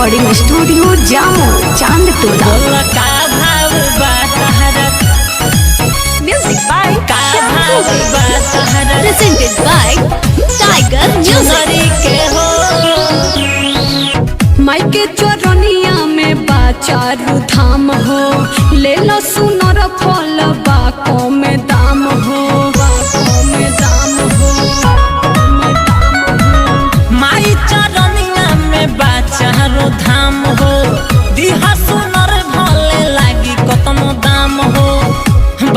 Recording studio Jamo Chand Tola. का भाव music by presented by Tiger music के हो माइके चरनिया में बाचारू धाम हो, ले लो सुनर फल बाको में दाम हो, बाको में दाम हो, माई चरनिया में बाचारो धाम हो, दिहा सुनर भले लागी कतनो दाम हो,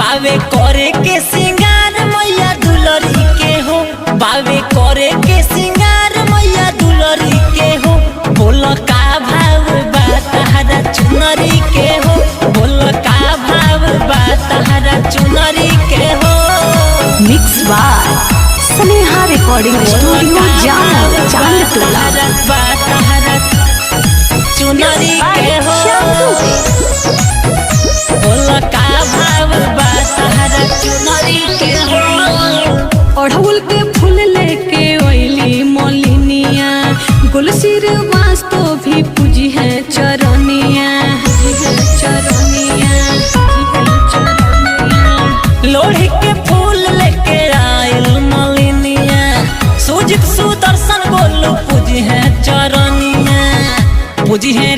बावे करे के सिंगार मैया दुलरी के हो, बावे करे के सिंगार मैया दुलरी के हो, बोल का भाव बा तहरा चुनरी के हो, बोल का भाव बा तहरा चुनरी के हो। Mix by Sneha recording studio Jamo Chand टोला। चुनरी के हो बोल का भाव बा तहरा चुनरी के हो। अड़हुल के फूल लेके ओइली मोलिनिया, गुलसिर वास्तो भी पूजी है चरनिया, लोढ़ी के फूल लेके आयल मलिनिया, सुजित सुदर्शन बोलो पूजी है चरनिया, पूजी है